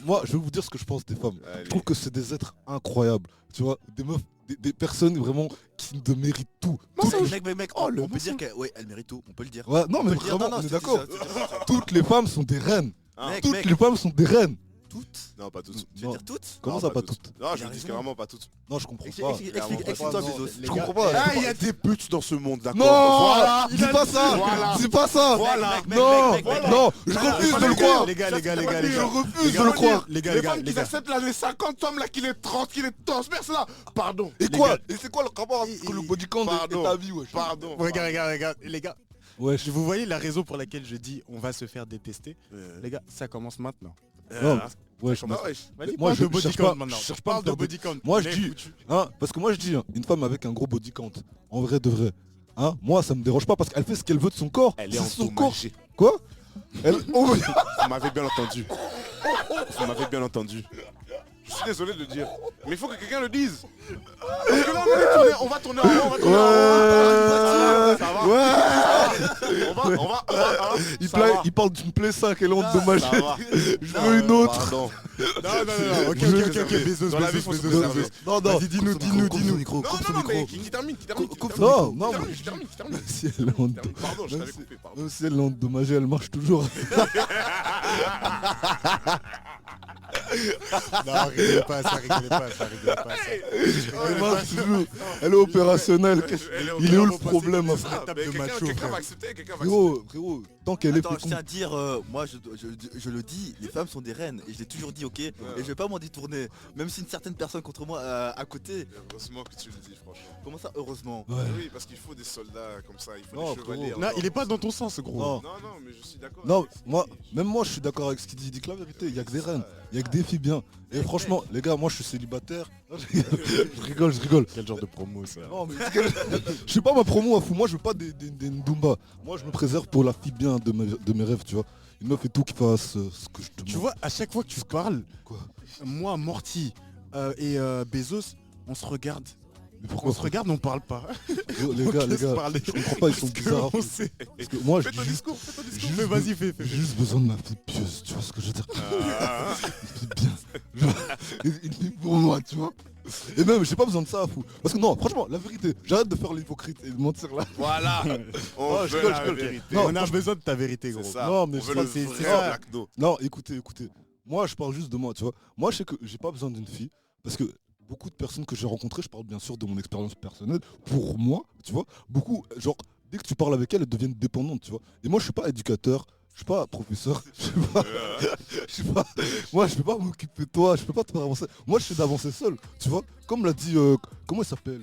moi, je vais vous dire ce que je pense des femmes. Allez. Je trouve que c'est des êtres incroyables. Tu vois, des meufs, des personnes vraiment qui te méritent tout. Mec, Oh, le on peut dire mensonge. qu'elle mérite tout, on peut le dire. Ouais, non, mais On peut le dire. vraiment, Non, on est c'était d'accord. ça, c'était ça. Toutes les femmes sont des reines. Hein. Mec, Toutes les femmes sont des reines. toutes. Non, pas toutes. Tu veux Non. dire toutes? Comment Non, ça, pas toutes? Non, je Il a dis raison. carrément pas toutes. Non, je comprends Explique- pas. Explique-toi, Bezos. Je comprends pas. Ah, il y a des putes dans ce monde, d'accord. Non, Voilà. dis pas ça. Voilà. Dis pas ça. Voilà. Non, mec, non, je refuse de le croire. Les gars, Je refuse de le croire. les gars, Les les gars, femmes les qui gars. acceptent là, les 50 hommes là, qu'il est 30, qu'il est 12, merci là. Pardon. Et Les quoi? gars. Et c'est quoi le rapport entre le body count et Pardon. ta vie, wesh? Pardon. Regarde, les gars. Ouais, Vous voyez la raison pour laquelle je dis on va se faire détester. Les gars, ça commence maintenant. Non, ouais, je Ah, wesh. Vas-y, Moi, parle je de body cherche count pas- maintenant. je cherche pas à Parle me de faire body count. Moi, je On est dis- foutu. Hein, parce que moi je dis, hein, une femme avec un gros body count, en vrai de vrai, hein, moi ça me dérange pas parce qu'elle fait ce qu'elle veut de son corps. Elle est C'est son corps. endommagée. Quoi? Elle... Oh, Vous m'avez bien entendu. Vous m'avez bien entendu. Je suis désolé de le dire. Mais il faut que quelqu'un le dise. Parce que là, on va tourner en rond, on va tourner en rond. Ça va. ouais. On va. Ça va. Il parle d'une plaie 5, elle est Ça endommagée. va. Je veux une autre. Pardon. Non, ok, Bezos, Dans la vie, faut se préserver. Non, non. Vas-y, dis-nous. Non, mais qui termine. Non, Je termine. Si elle est endommagée. Pardon, je Même t'avais si- coupé, pardon. Même si elle est endommagée, elle marche toujours. Non, rigolez pas, ça. Elle marche toujours. Elle est opérationnelle. Il est où le problème, Ah, frère? Tape de macho, Quelqu'un frère. va accepter, quelqu'un va Frérot, tant qu'elle est Attends, je féconde. tiens à dire, moi je le dis, les femmes sont des reines et je l'ai toujours dit, ok, et je vais pas m'en détourner, même si une certaine personne contre moi à côté. Heureusement que tu le dis, franchement. Comment ça, heureusement? Ouais. Oui, parce qu'il faut des soldats comme ça, il faut Non, des chevaliers. frérot. Non, encore. il est pas dans ton sens, gros. Non. Non, mais je suis d'accord. Non, avec ce qu'il moi, dit. même moi je suis d'accord avec ce qu'il dit. Il dit que la vérité, il y a que des reines, il y a que des filles bien. Et franchement, les gars, moi je suis célibataire. Je rigole. Quel genre de promo ça? Non, mais je suis pas ma promo à fou. Moi je veux pas des Ndumba. Moi je me préserve pour la fille bien de mes rêves, tu vois. Une meuf et tout qui fasse ce que je te demande. Tu vois, à chaque fois que tu parles, Quoi? moi, Morty et Bezos, on se regarde. Mais pourquoi On se regarde, on parle pas. Les On gars, laisse parler. je comprends pas, ils sont Parce que bizarres. on sait. Parce que moi je Fais dis ton juste, discours, fais ton discours. juste Mais vas-y, fais. j'ai juste besoin de ma fille pieuse, tu vois ce que je veux dire. Ah, Une fille bien. Genre, une fille pour moi, tu vois. Et même, j'ai pas besoin de ça à fou. Parce que non, franchement, la vérité, j'arrête de faire l'hypocrite et de mentir là. Voilà. On Oh, je veut rigole, la je rigole. vérité. Non, On a besoin de ta vérité, C'est gros. ça. Non, mais on veut ça, le c'est vrai ça. Black Do. Non, écoutez. Moi, je parle juste de moi, tu vois. Moi, je sais que j'ai pas besoin d'une fille. Parce que beaucoup de personnes que j'ai rencontrées, je parle bien sûr de mon expérience personnelle. Pour moi, tu vois, beaucoup, genre, dès que tu parles avec elles, elles deviennent dépendantes, tu vois. Et moi, je suis pas éducateur. Je suis pas professeur, je sais pas, moi je peux pas m'occuper de toi, je peux pas te faire avancer. Moi je sais d'avancer seul, tu vois. Comme l'a dit, comment il s'appelle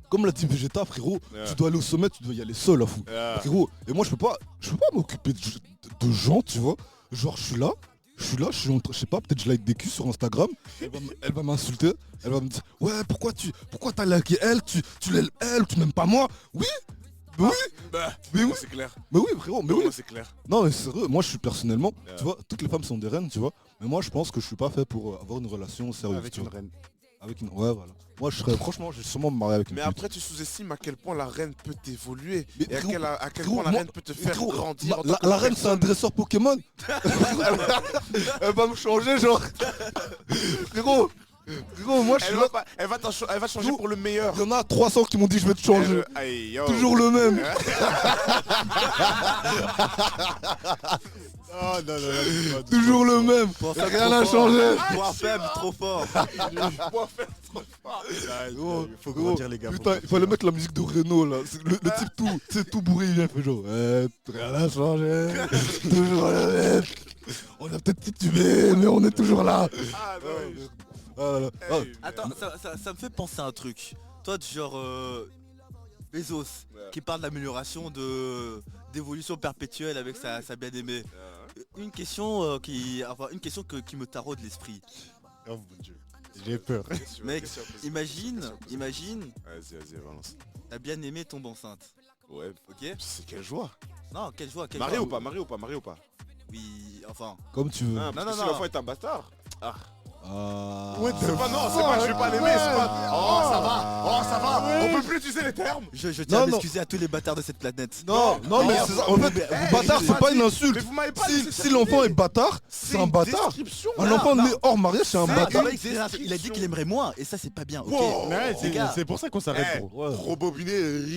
Comme l'a dit Vegeta, frérot, Yeah. tu dois aller au sommet, tu dois y aller seul à fou. Ah. Frérot, et moi je peux pas m'occuper de gens, tu vois. Genre je suis là, je suis je sais pas, peut-être je like des culs sur Instagram, elle va m'insulter, elle va me dire ouais pourquoi t'as liké elle, tu l'aimes elle, tu m'aimes pas moi. Oui, mais oui, Bah, mais oui, c'est clair. mais oui frérot, mais oui. Moi, c'est clair. Non mais c'est vrai, moi je suis personnellement, Yeah. tu vois, toutes les femmes sont des reines, tu vois. Mais moi je pense que je suis pas fait pour avoir une relation sérieuse. Avec tu une vois. reine. Avec une. Ouais voilà. Moi je serais franchement je vais sûrement me marier avec une Mais pute. après, tu sous-estimes à quel point la reine peut t'évoluer. Mais Et à frérot, quel frérot, point la moi- reine peut te faire Frérot, grandir. en tant la que reine c'est un personne. dresseur Pokémon. Elle va me changer genre. Frérot, moi je suis là. Elle va changer Nous- pour le meilleur. Il y en a 300 qui m'ont dit je vais te changer. Aïe, yo. Toujours le même. Oh non. Toujours le même. Point faible, Rien trop n'a fort. changé. Point faible, trop fort. Gros, Il faut gros, grandir les gars. faut Putain, il grandir. fallait mettre la musique de Renault là. Le type tout, c'est tout bourré, il vient fait genre rien n'a changé. Toujours le même. On a peut-être titubé, mais on est toujours là. Ah, non. Voilà. Ah, Hey, Attends, ça me fait penser à un truc. Toi, du genre Bezos, Ouais. qui parle d'amélioration, d'évolution perpétuelle avec sa bien-aimée. Une question qui me taraude l'esprit. Oh mon dieu. J'ai peur. Mec, imagine, Vas-y, balance. ta bien-aimée tombe enceinte. Ouais, Ok? c'est quelle joie. Non, quelle joie, quelle Marié joie. ou pas. Oui, enfin. comme tu veux. Ah, Non, parce non, que si non. l'enfant est un bâtard. Ah, What the C'est pas non, c'est pas que je vais pas l'aimer, c'est pas. Oh ça va, on peut plus utiliser les termes. Je tiens à Non, non. m'excuser à tous les bâtards de cette planète. Non, non, mais c'est ça. En fait, bâtard, c'est pas une Mais insulte. vous m'avez pas Si, laissé si l'enfant est bâtard, c'est un bâtard. Un enfant né hors mariage, c'est un Ah, bâtard. non, il a dit qu'il aimerait moins et ça c'est pas bien. Ok. Wow. Mais ouais, Les gars. c'est pour ça qu'on s'arrête, Eh, gros. Ouais. Rebobiné,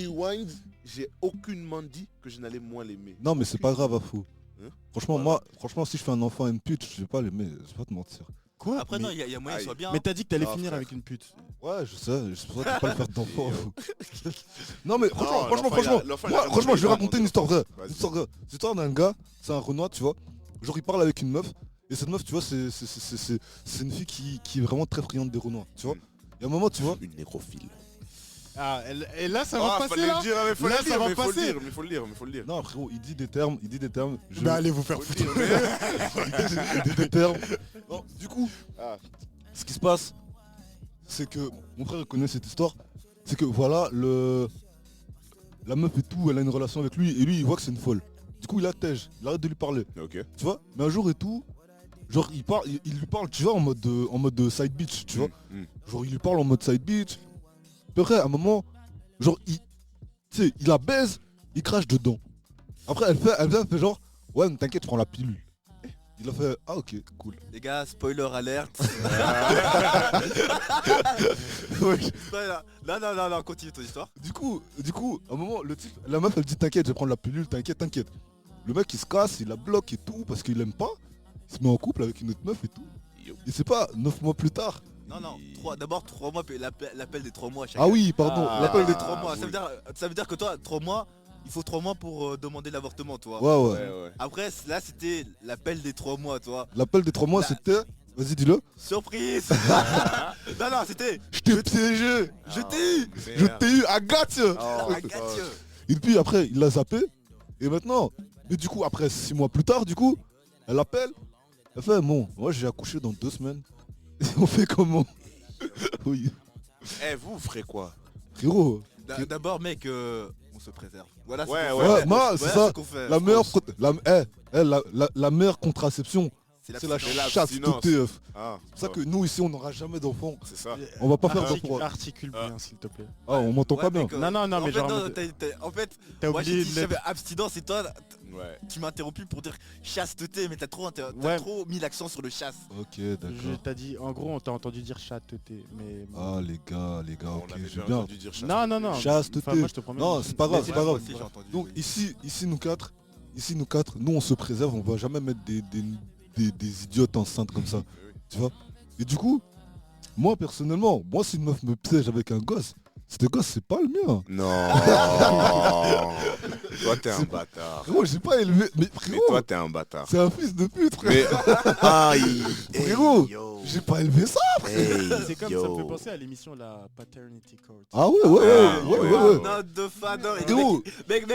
rewind, j'ai aucunement dit que je n'allais moins l'aimer. Non, mais c'est pas grave, à fou. Hein Franchement, si je fais un enfant à une pute, je vais pas l'aimer, je vais pas te mentir. Quoi? Après Mais- non, il y a moyen qu'il soit bien. Mais t'as dit que t'allais Ah, finir frère. avec une pute. Ouais, je sais, c'est pour ça que je peux pas le faire d'enfant. à fou. Non, mais franchement, l'enfant, il a moi, vraiment franchement, je vais pas raconter une histoire vraie. Vas-y. Une histoire vraie. C'est l'histoire d'un gars, c'est un Renoir, tu vois. Genre, il parle avec une meuf, et cette meuf, tu vois, c'est une fille qui est vraiment très friande des Renoirs, tu vois. Et à un moment, tu vois, Une nécrophile. Ah, et là, ça va passer, fallait là? le dire, mais faut Là, le ça dire, va mais faut le passer. dire, mais faut le dire, mais faut le dire. non, frérot, il dit des termes. Je... Bah, allez vous faire Faut foutre. le dire, il dit des termes. Non, du coup, Ah. ce qui se passe, c'est que mon frère connaît cette histoire. C'est que voilà, la meuf et tout, elle a une relation avec lui et lui il voit que c'est une folle. Du coup il la tège, il arrête de lui parler, Ok. tu vois. Mais un jour et tout, genre il lui parle, tu vois, en mode side bitch, tu vois. Genre il lui parle en mode side bitch. Puis après à un moment, genre tu sais, il la baise, il crache dedans. Après elle fait genre, ouais mais t'inquiète, je prends la pilule. Il a fait, ah ok, cool. Les gars, spoiler alerte. Ouais. Non, continue ton histoire. Du coup, à un moment, la meuf elle dit t'inquiète, je vais prendre la pilule, t'inquiète. Le mec il se casse, il la bloque et tout parce qu'il aime pas. Il se met en couple avec une autre meuf et tout. Et c'est pas 9 mois plus tard. Non, d'abord 3 mois, l'appel des 3 mois. Ah oui, pardon, Ah. l'appel des 3 mois. oui. Ça veut dire que toi, 3 mois, il faut 3 mois pour demander l'avortement, toi. Ouais. Ouais. Après, là, c'était l'appel des 3 mois, toi. L'appel des 3 mois Là- c'était. Vas-y dis-le. Surprise. Non, c'était. Je t'ai piégé. Je t'ai eu. Je t'ai eu, Agathe. Oh, I got you. Et puis après, il l'a zappé. Et maintenant, mais du coup, après 6 mois plus tard, du coup, elle appelle. Elle fait, bon, moi j'ai accouché dans 2 semaines. Et on fait comment? Oui. Eh, vous ferez quoi? Frérot, D'abord, mec, on se préserve. Voilà ce Ouais, qu'on ouais, fait. ouais, moi, c'est Voilà ça. ce qu'on fait. la meilleure, la meilleure contraception, c'est la l'abstinence. l'abstinence. chasteté. Ah, C'est pour ça que nous ici on n'aura jamais d'enfants. c'est ça. On va pas faire Articule, d'enfants. articule bien, s'il te plaît. Ah, on m'entend Ouais, pas bien. mec, Non, non, en mais fait, genre. non, en fait, T'as moi j'ai oublié dit de j'avais mettre. abstinence et toi Ouais. tu m'as interrompu pour dire chasteté, mais t'as Ouais. trop mis l'accent sur le chasse. Ok, Je d'accord. t'ai dit, en gros, on t'a entendu dire chasteté, mais. Ah les gars, On ok, avait j'ai bien bien. entendu dire chasteté. Non, non, non. Chasteté. Enfin, moi, je te promets. Non, c'est pas grave, Mais c'est pas moi grave. aussi, j'ai entendu. Donc ici nous quatre, nous on se préserve, on va jamais mettre des idiotes enceintes comme ça. Tu vois. Et du coup, moi personnellement, moi si une meuf me piège avec un gosse, ce gosse c'est pas le mien. Non. Toi, t'es un bâtard. Frérot, j'ai pas élevé. Mais Mais frérot, toi, t'es un bâtard. c'est un fils de pute, frère. Mais. Aïe. Frérot, yo. j'ai pas élevé ça. C'est comme ça me fait penser à l'émission la Paternity Court. Ah ouais. Non, de fadeur. Et Frérot.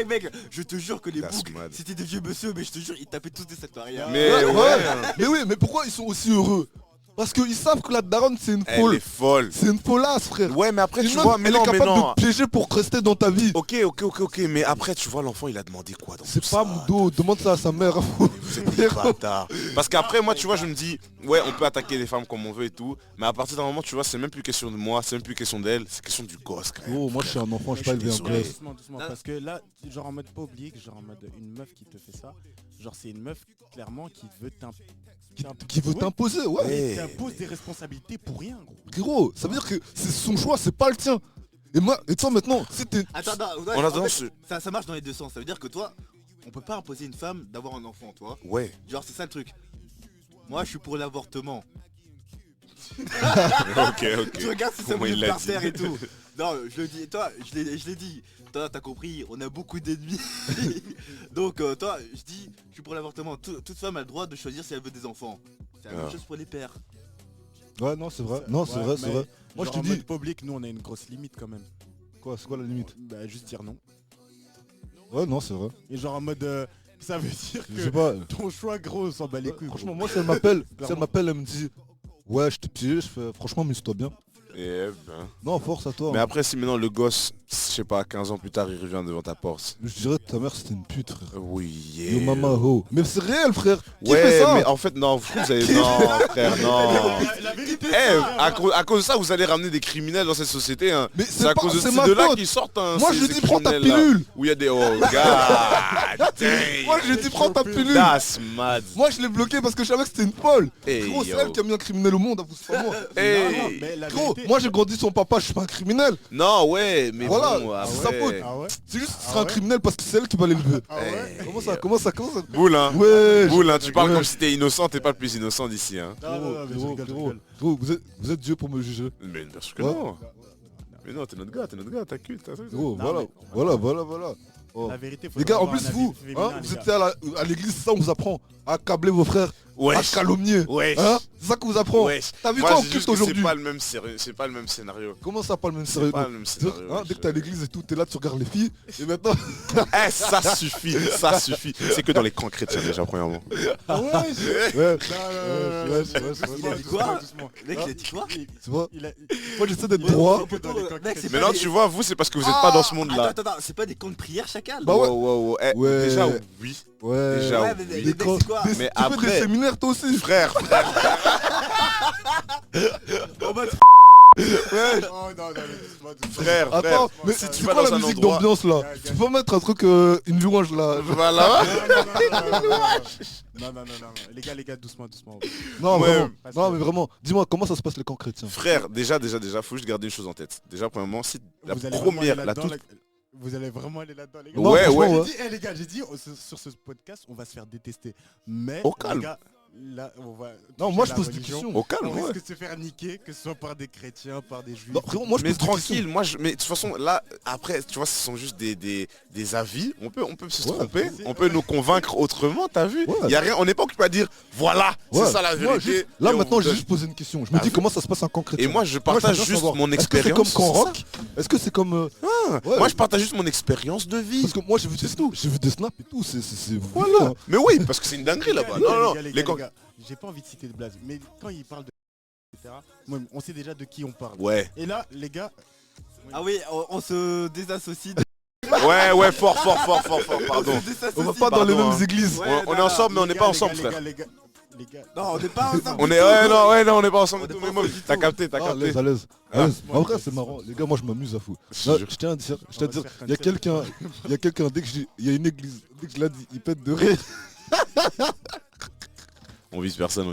mec, je te jure que les That's boucs, mad. c'était des vieux monsieur, mais je te jure, ils tapaient tous des cette barrière. Mais Ouais, ouais. Mais oui, mais pourquoi ils sont aussi heureux? Parce qu'ils savent que la daronne c'est une Elle folle. est folle. C'est une folasse, frère. Ouais, mais après, Une tu meuf, vois, mais elle non, est mais capable non. de te piéger pour rester dans ta vie. Ok, mais après, tu vois, l'enfant, il a demandé quoi dans C'est tout pas ça Moudo, demande ça à sa mère. Vous êtes des bâtards. Parce qu'après, moi, tu vois, je me dis, ouais, on peut attaquer les femmes comme on veut et tout, mais à partir d'un moment, tu vois, c'est même plus question de moi, c'est même plus question d'elle, c'est question du gosse, quand même. Oh, moi je suis un enfant, je suis pas élevé un désolé. gosse. Doucement, parce que là, genre en mode pas oblique, genre en mode une meuf qui te fait ça, genre c'est une meuf clairement qui veut Qui veut t'imposer, ouais. Ouais. t'impose des responsabilités pour rien, gros. Gros, ça veut dire que c'est son choix, c'est pas le tien. Et moi, et toi maintenant, si t'es. Attends, ouais, On a en tendance. fait, ça marche dans les deux sens. Ça veut dire que toi, on peut pas imposer une femme d'avoir un enfant, toi. Ouais. Genre, c'est ça le truc. Moi, je suis pour l'avortement. Ok. Tu regardes si ça Comment il bouge l'a par dit. terre et tout. Non, je le dis, toi, je l'ai dit. Toi, t'as compris, on a beaucoup d'ennemis. Donc, toi, je dis, je suis pour l'avortement. Toute femme a le droit de choisir si elle veut des enfants. C'est la même Ah. chose pour les pères. Ouais, non, c'est vrai. Non, c'est Ouais, vrai, c'est mais vrai. Moi je genre te en dis. mode public, nous on a une grosse limite quand même. Quoi, c'est quoi la limite? Bah juste dire non. Ouais, non, c'est vrai. Et genre en mode ça veut dire Je sais que pas. ton choix gros on s'en bat les couilles. Franchement, gros. moi si elle m'appelle, Clairement. elle me dit, ouais, je t'ai piégé, je fais, franchement, amuse-toi bien. Eh ben. Non, force à toi. Mais hein. après, si maintenant le gosse, je sais pas, 15 ans plus tard, il revient devant ta porte. Je dirais que ta mère c'était une pute, frère. Oui, Yo mama ho. Mais c'est réel, frère. Qui Ouais, fait ça mais en fait, non, je trouve que vous allez... Non, frère, non. La vérité, Eh, à cause de ça, vous allez ramener des criminels dans cette société. Hein. Mais C'est à pas- cause de c'est ces ma deux-là faute. qui sortent. Hein, Moi ces- je ces dis prends ta criminels-là. pilule. Où il y a des... Oh, god damn. Moi je dis prends ta pilule. That's mad. Moi je l'ai bloqué parce que je savais que c'était une folle. Hey, Gros, c'est yo. elle qui a mis un criminel au monde, avoue, c'est pas moi. Hey. mais la Gros, vérité- moi j'ai grandi son papa, je suis pas un criminel. Non, ouais, mais Voilà, bon, c'est sa après- faute. Ah ouais. C'est juste que ce Ah sera un ouais criminel parce que c'est elle qui va l'élever. Ah ouais. Hey. Comment ça Boule, hein. Ouais. Boule, hein, tu parles Ouais. comme si t'es innocent, t'es pas le plus innocent d'ici, hein. Non, non, non, mais je Gros, rigole, je gros, rigole. gros, vous êtes Dieu pour me juger. Mais bien sûr que Ouais. non. Mais non, t'es notre gars, t'as culte. Gros, Non, voilà. Oh. La vérité, faut Les gars, en avoir plus un avis vous, féminin, hein, les vous gars. étiez à l'église, c'est ça on vous apprend. À câbler vos frères, à Wesh, calomnier. wesh, Hein, c'est ça qu'on vous apprend. wesh. T'as vu Moi, quoi au c'est culte juste que aujourd'hui? c'est pas le même scénario. Comment ça, pas le même C'est sérieux? pas le même scénario. Hein, dès que t'es à l'église et tout, t'es là, tu regardes les filles, et maintenant... Eh, ça suffit. C'est que dans les camps chrétiens déjà, premièrement. Ah ouais, je- Ouais, Il a dit quoi doucement. Mec, il a dit quoi tu vois, Il a- moi j'essaie d'être Ouais, droit. ouais, dans les mec, coquettes. c'est Mais pas non, des- tu vois, vous, c'est parce que vous êtes pas dans ce monde-là. Attends, c'est pas des camps de prière chacal. Bah ouais. Wow. Eh, Ouais. déjà, oui. Ouais, Déjà, Ouais, mais oui. mec, camps- c'est quoi des- Mais tu fais après- des séminaires toi aussi. Frère, En mode Ouais. Oh non, non, doucement, doucement. frère. Attends, mais si tu c'est vas quoi dans la un musique endroit- d'ambiance là? Gars, Tu peux pas mettre un truc, une louange là? Voilà. Non, non, non, les gars, doucement. Non, Ouais. vraiment. Non, mais vraiment. Dis-moi, comment ça se passe les camps chrétiens? Frère, déjà, faut juste garder une chose en tête. Déjà, premièrement, si la Vous allez vraiment première, aller la là-dedans, toute... Vous allez vraiment aller là-dedans, les gars. Non, Ouais, franchement, ouais. ouais. Les gars, j'ai dit, sur ce podcast, on va se faire détester. Mais, Au calme. les gars, là, on va... Non, toucher moi je la pose des religion. questions. Au calme, On ouais. risque de se faire niquer, que ce soit par des chrétiens, par des juifs. Non, frérot, moi je Mais pose des tranquille, mais de toute façon, là, après, tu vois, ce sont juste des avis. On peut se Ouais. tromper, on peut nous convaincre autrement, t'as vu? Ouais. Y a rien, on n'est pas occupé à dire, voilà, Ouais. c'est ça la Moi, vérité. juste- là et on maintenant vous j'ai donne. juste posé une question. Je me Ah dis oui. comment ça se passe un camp chrétien. Et moi, je Moi, partage j'aimerais juste savoir, mon Est-ce que c'est expérience. comme camp c'est ça. rock? Est-ce que c'est comme... ouais. Moi, je partage juste mon expérience de vie. Parce que moi j'ai vu des snaps et tout, c'est Voilà. Mais oui, parce que c'est une dinguerie là-bas. Non, non, les les gars, camps... les gars, j'ai pas envie de citer de blague, mais quand ils parlent de... etc., moi, on sait déjà de qui on parle. Ouais. Et là, les gars... Ah oui, on se désassocie. Ouais, fort, pardon. On se désassocie. On va pas dans les Pardon, mêmes hein. églises. Ouais, On est non, ensemble, mais on Les n'est gars, pas les ensemble, gars, frère. les gars. Non, on n'est pas ensemble. On du est... tout. Ouais, non, on n'est pas ensemble On du est tout. pas Mais moi, ensemble du t'as tout. capté. À l'aise, à l'aise. Ah. En vrai c'est marrant, les gars moi je m'amuse à fou. Je Là, te jure. je tiens à dire, On va se faire il y a quelqu'un, dès que il y a une église, dès que je l'ai dit, il pète de rire. On vise personne.